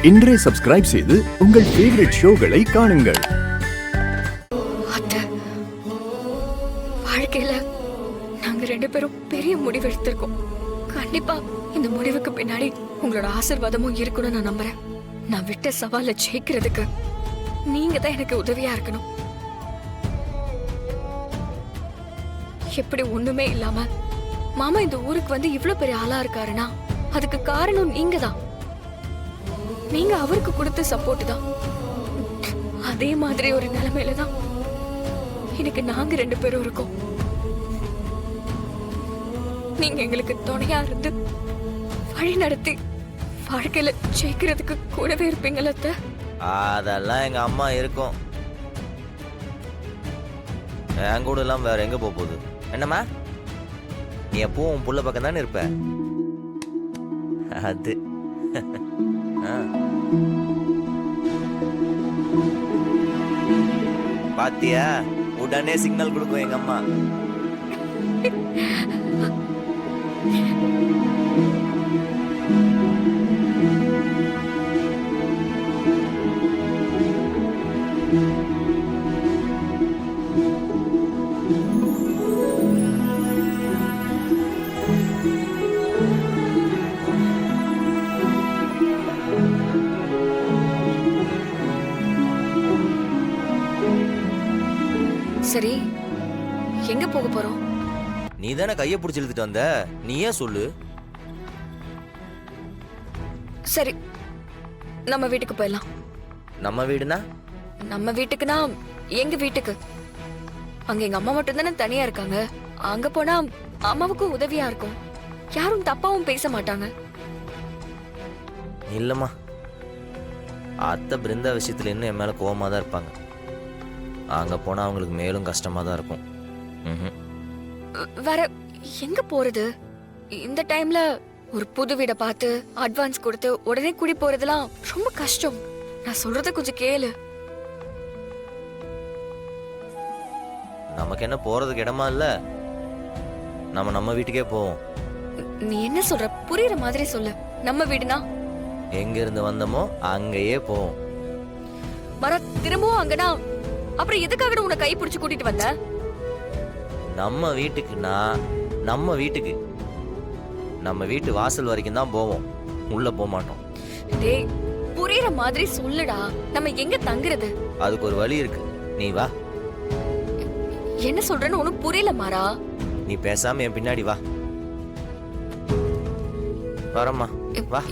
இன்றே சப்ஸ்கிரைப் செய்து உங்கள் ஃபேவரட் ஷோகளை காணுங்கள். வாழ்க்கையில நாங்க 2 பேரும் பெரிய முடிவு எடுத்திருக்கோம். கண்டிப்பா இந்த முடிவுக்கு பின்னாடி உங்களோட ஆசீர்வாதமும் இருக்கணும்னு நான் நம்புறேன். நான் விட்ட சவாலை ஜெயிக்கிறதுக்கு நீங்க தான் எனக்கு உதவியா இருக்கணும். எப்படி ஒண்ணுமே இல்லாம மாமா இந்த ஊருக்கு வந்து இவ்வளவு பெரிய ஆளா இருக்காருன்னா அதுக்கு காரணம் நீங்க தான். நீங்க அவருக்கு கொடுத்த சப்போர்ட் தான். அதே மாதிரி ஒரு நிலைமையில தான் எனக்கு நாங்க 2 பேரும் இருக்கோம். நீங்க எங்களுக்கு துணையா இருந்து வழி நடத்தி வாழ்க்கையில ஜெயிக்கிறதுக்கு கூடவே இருப்பீங்கள? அதெல்லாம் எங்க அம்மா இருக்கும். என் கூட எல்லாம் வேற எங்க போகுது? என்னம்மா, நீ எப்பவும் உன் புள்ள பக்கம் தானே இருப்ப. அது பாத்தியா, உடனே சிக்னல் கொடுக்கும் எங்க அம்மா. சரி, எங்க போக போறோம்? நீ தானே கையை பிடிச்சி இழுத்துட்டு வந்த, நீயே சொல்லு. சரி, நம்ம வீட்டுக்கு போயிடலாம். நம்ம வீடுனா? நம்ம வீட்டுக்குனா எங்க வீட்டுக்கு. அங்க எங்க அம்மா மட்டும் தானே தனியா இருக்காங்க. அங்க போனா அம்மாவுக்கும் உதவியா இருக்கும். யாரும் தப்பாவும் பேச மாட்டாங்க. இல்லம்மா, அத்தை பிருந்தா விஷயத்துல இன்னும் என் மேல கோவமா தான் இருப்பாங்க. அங்க போனா அவங்களுக்கு மேலும் கஷ்டமா தான் இருக்கும். வேற எங்க போறது? இந்த டைம்ல ஒரு புது வீட பார்த்து அட்வான்ஸ் கொடுத்து உடனே குடி போறதெல்லாம் ரொம்ப கஷ்டம். நான் சொல்றத கொஞ்சம் கேளு. நமக்கு என்ன போறதுக்கு இடமா இல்ல? நம்ம வீட்டுக்கே போவோம். நீ என்ன சொல்ற? புரியுற மாதிரி சொல்லு. நம்ம வீடுனா எங்க இருந்து வந்தோமோ அங்கேயே போவோம். வர திரும்பவும் அங்கனா அப்புறம் எதுக்காக உன்னை கை பிடிச்சு கூட்டிட்டு வந்த? நம்ம வீட்டுக்குன்னா நம்ம வீட்டுக்கு, நம்ம வீட்டு வாசல் வரைக்கும் தான் போவோம், உள்ள போக மாட்டோம். டேய், புரியுற மாதிரி சொல்லுடா. நம்ம எங்க தங்குறது? அதுக்கு ஒரு வழி இருக்கு, நீ வா. என்ன சொல்றேன்னு ஒண்ணும் புரியல மாறா. நீ பேசாம என் பின்னாடி வா. வரம்மா, வா.